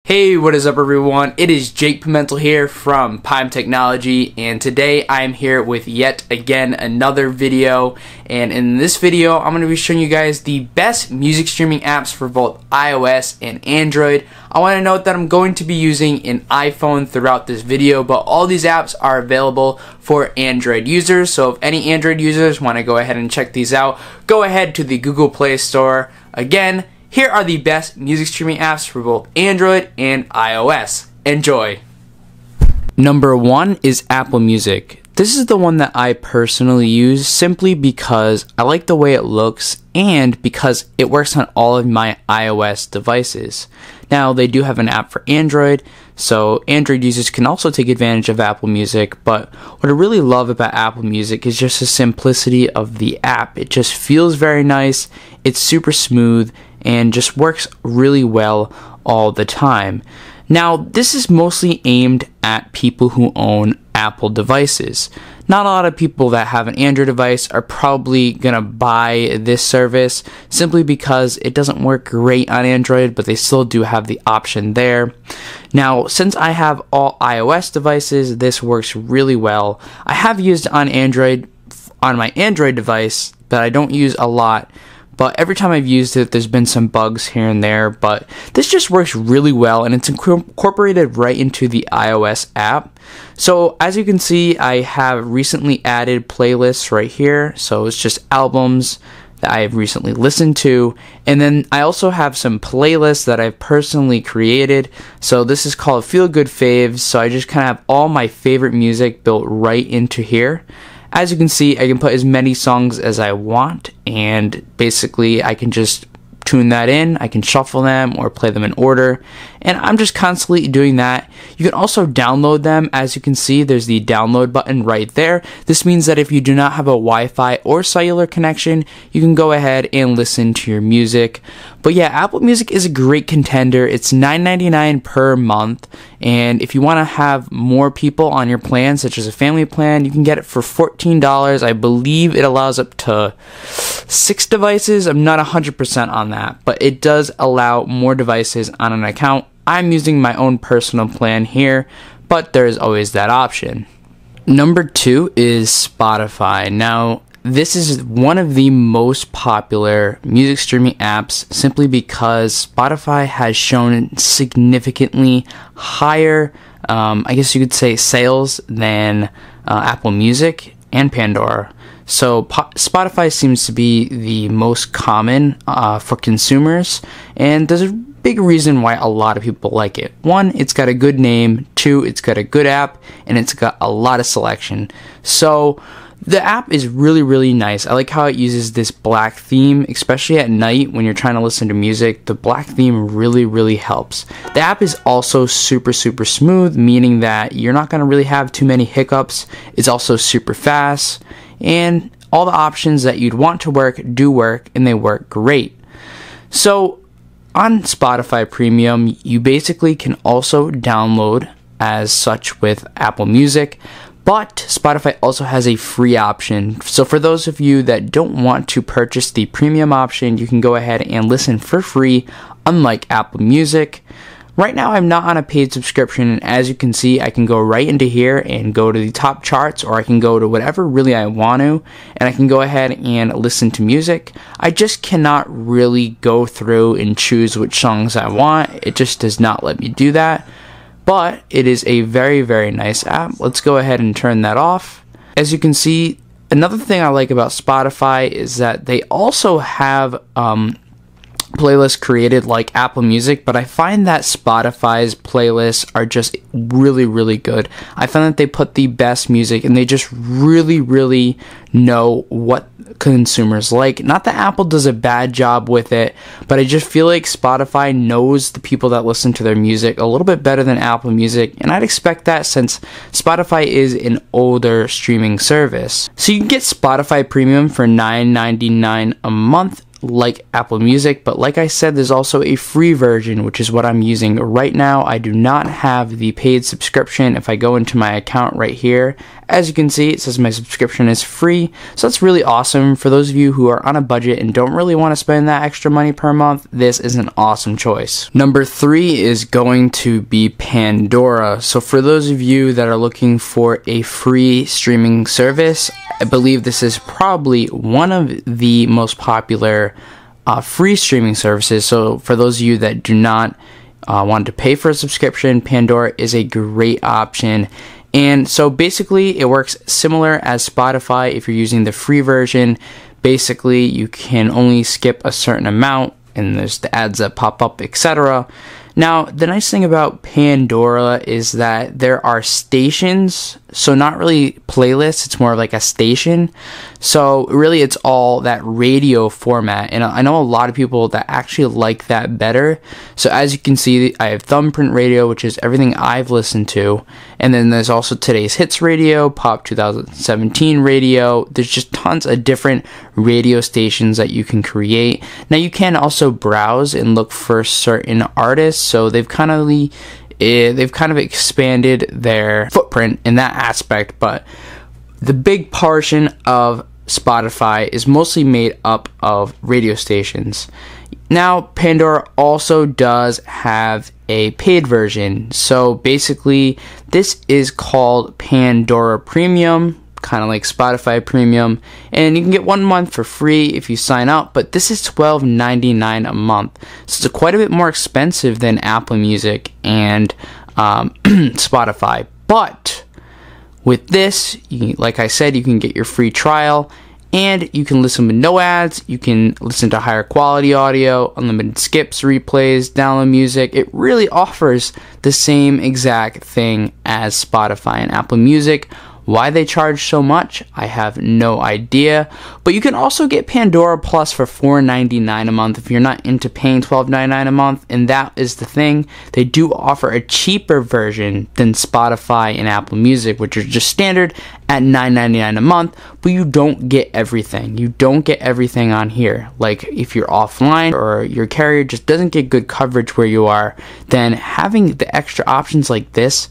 Hey, what is up everyone? It is Jake Pimentel here from PimeTechnology, and today I'm here with yet again another video. And in this video I'm going to be showing you guys the best music streaming apps for both iOS and Android. I want to note that I'm going to be using an iPhone throughout this video, but all these apps are available for Android users. So if any Android users want to go ahead and check these out, go ahead to the Google Play Store. Again, here are the best music streaming apps for both Android and iOS. Enjoy! Number 1 is Apple Music. This is the one that I personally use simply because I like the way it looks and because it works on all of my iOS devices. Now, they do have an app for Android, so Android users can also take advantage of Apple Music, but what I really love about Apple Music is just the simplicity of the app. It just feels very nice, it's super smooth, and just works really well all the time. Now, this is mostly aimed at people who own Apple devices. Not a lot of people that have an Android device are probably gonna buy this service simply because it doesn't work great on Android, but they still do have the option there. Now, since I have all iOS devices, this works really well. I have used it on Android, on my Android device, that I don't use a lot. But every time I've used it, there's been some bugs here and there, but this just works really well, and it's incorporated right into the iOS app. So as you can see, I have recently added playlists right here. So it's just albums that I have recently listened to, and then I also have some playlists that I've personally created. So this is called Feel Good Faves. So I just kind of have all my favorite music built right into here. As you can see, I can put as many songs as I want, and basically I can just tune that in, I can shuffle them or play them in order, and I'm just constantly doing that. You can also download them. As you can see, there's the download button right there. This means that if you do not have a Wi-Fi or cellular connection, you can go ahead and listen to your music. But yeah, Apple Music is a great contender. It's $9.99 per month, and if you want to have more people on your plan, such as a family plan, you can get it for $14. I believe it allows up to 6 devices. I'm not 100% on that, but it does allow more devices on an account. I'm using my own personal plan here, but there is always that option. Number 2 is Spotify. Now, this is one of the most popular music streaming apps simply because Spotify has shown significantly higher, I guess you could say, sales than Apple Music and Pandora. So Spotify seems to be the most common for consumers, and there's a big reason why a lot of people like it. 1, it's got a good name. 2, it's got a good app, and it's got a lot of selection. So the app is really nice. I like how it uses this black theme, especially at night when you're trying to listen to music. The black theme really helps. The app is also super smooth, meaning that you're not going to really have too many hiccups. It's also super fast, and all the options that you'd want to work do work, and they work great. So on Spotify Premium, you basically can also download as such with Apple Music, but Spotify also has a free option. So for those of you that don't want to purchase the premium option, you can go ahead and listen for free, unlike Apple Music. Right now, I'm not on a paid subscription, and as you can see, I can go right into here and go to the top charts, or I can go to whatever really I want to, and I can go ahead and listen to music. I just cannot really go through and choose which songs I want. It just does not let me do that. But it is a very nice app. Let's go ahead and turn that off. As you can see, another thing I like about Spotify is that they also have playlists created like Apple Music, but I find that Spotify's playlists are just really good. I find that they put the best music, and they just really know what consumers like. Not that Apple does a bad job with it, but I just feel like Spotify knows the people that listen to their music a little bit better than Apple Music, and I'd expect that since Spotify is an older streaming service. So you can get Spotify Premium for $9.99 a month. like Apple Music, but like I said, there's also a free version, which is what I'm using right now. I do not have the paid subscription. If I go into my account right here, as you can see, it says my subscription is free. So that's really awesome. For those of you who are on a budget and don't really want to spend that extra money per month, this is an awesome choice. Number 3 is going to be Pandora. So for those of you that are looking for a free streaming service, I believe this is probably one of the most popular free streaming services. So for those of you that do not want to pay for a subscription, Pandora is a great option. And so basically it works similar as Spotify. If you're using the free version, basically you can only skip a certain amount and there's the ads that pop up, etc. Now, the nice thing about Pandora is that there are stations, so not really playlists, it's more like a station. So really it's all that radio format, and I know a lot of people that actually like that better. So as you can see, I have Thumbprint Radio, which is everything I've listened to, and then there's also Today's Hits Radio, Pop 2017 Radio. There's just tons of different radio stations that you can create. Now you can also browse and look for certain artists, so they've kind of expanded their footprint in that aspect, but the big portion of Spotify is mostly made up of radio stations. Now, Pandora also does have a paid version. So basically, this is called Pandora Premium, kind of like Spotify Premium, and you can get 1 month for free if you sign up, but this is $12.99 a month. So it's quite a bit more expensive than Apple Music and Spotify. But with this, like I said, you can get your free trial, and you can listen with no ads. You can listen to higher quality audio, unlimited skips, replays, download music. It really offers the same exact thing as Spotify and Apple Music. Why they charge so much, I have no idea. But you can also get Pandora Plus for $4.99 a month if you're not into paying $12.99 a month. And that is the thing. They do offer a cheaper version than Spotify and Apple Music, which are just standard at $9.99 a month. But you don't get everything. You don't get everything on here. Like if you're offline or your carrier just doesn't get good coverage where you are, then having the extra options like this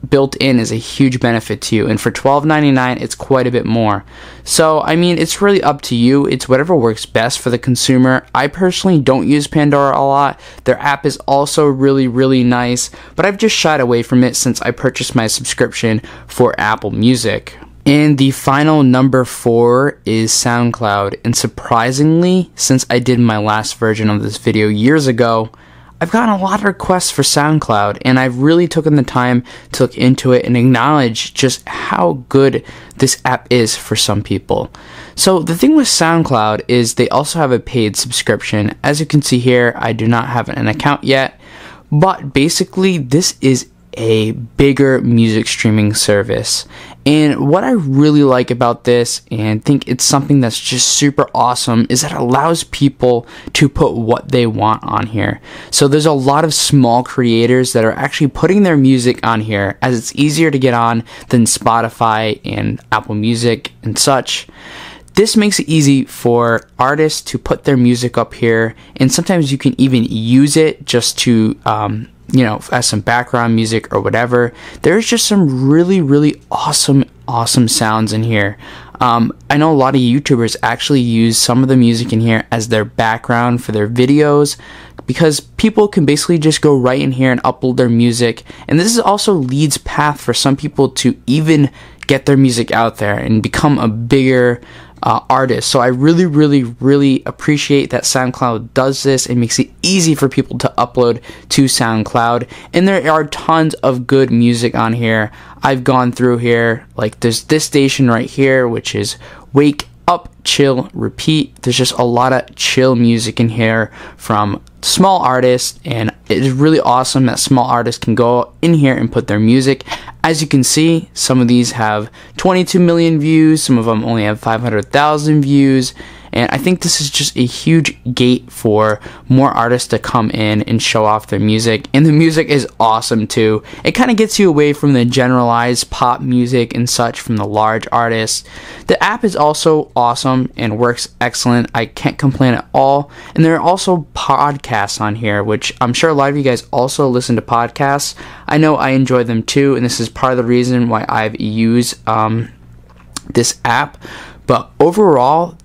built in is a huge benefit to you, and for $12.99 it's quite a bit more. So I mean, it's really up to you. It's whatever works best for the consumer. I personally don't use Pandora a lot. Their app is also really nice, but I've just shied away from it since I purchased my subscription for Apple Music. And the final number 4 is SoundCloud, and surprisingly, since I did my last version of this video years ago, I've gotten a lot of requests for SoundCloud, and I've really taken the time to look into it and acknowledge just how good this app is for some people. So the thing with SoundCloud is they also have a paid subscription. As you can see here, I do not have an account yet, but basically this is a bigger music streaming service. And what I really like about this, and think it's something that's just super awesome, is that it allows people to put what they want on here. So there's a lot of small creators that are actually putting their music on here, as it's easier to get on than Spotify and Apple Music and such. This makes it easy for artists to put their music up here, and sometimes you can even use it just to as some background music or whatever. There's just some really awesome sounds in here. I know a lot of YouTubers actually use some of the music in here as their background for their videos, because people can basically just go right in here and upload their music. And this is also leads path for some people to even get their music out there and become a bigger artist. So I really appreciate that SoundCloud does this. It makes it easy for people to upload to SoundCloud, and there are tons of good music on here. I've gone through here, like there's this station right here, which is Wake Up, Chill, Repeat. There's just a lot of chill music in here from small artists, and it is really awesome that small artists can go in here and put their music. As you can see, some of these have 22 million views, some of them only have 500,000 views, and I think this is just a huge gate for more artists to come in and show off their music. And the music is awesome too. It kind of gets you away from the generalized pop music and such from the large artists. The app is also awesome and works excellent. I can't complain at all. And there are also podcasts on here, which I'm sure a lot of you guys also listen to podcasts. I know I enjoy them too, and this is part of the reason why I've used this app. But overall,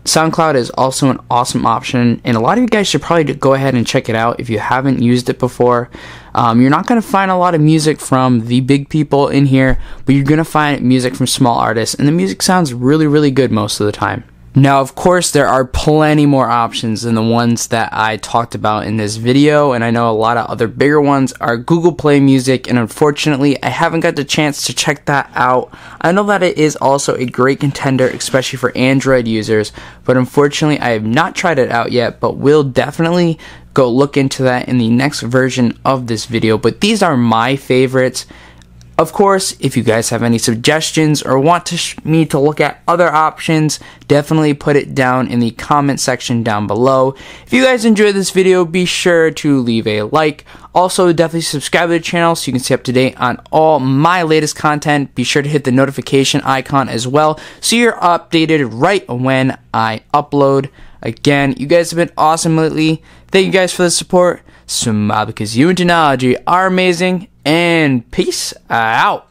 SoundCloud is also an awesome option, and a lot of you guys should probably go ahead and check it out if you haven't used it before. You're not going to find a lot of music from the big people in here, but you're going to find music from small artists, and the music sounds really, really good most of the time. Now, of course, there are plenty more options than the ones that I talked about in this video, and I know a lot of other bigger ones are Google Play Music, and unfortunately, I haven't got the chance to check that out. I know that it is also a great contender, especially for Android users, but unfortunately, I have not tried it out yet, but will definitely go look into that in the next version of this video. But these are my favorites. Of course, if you guys have any suggestions or want me to look at other options, definitely put it down in the comment section down below. If you guys enjoyed this video, be sure to leave a like. Also, definitely subscribe to the channel so you can stay up to date on all my latest content. Be sure to hit the notification icon as well so you're updated right when I upload. Again, you guys have been awesome lately. Thank you guys for the support. Smile because you and technology are amazing. And peace out.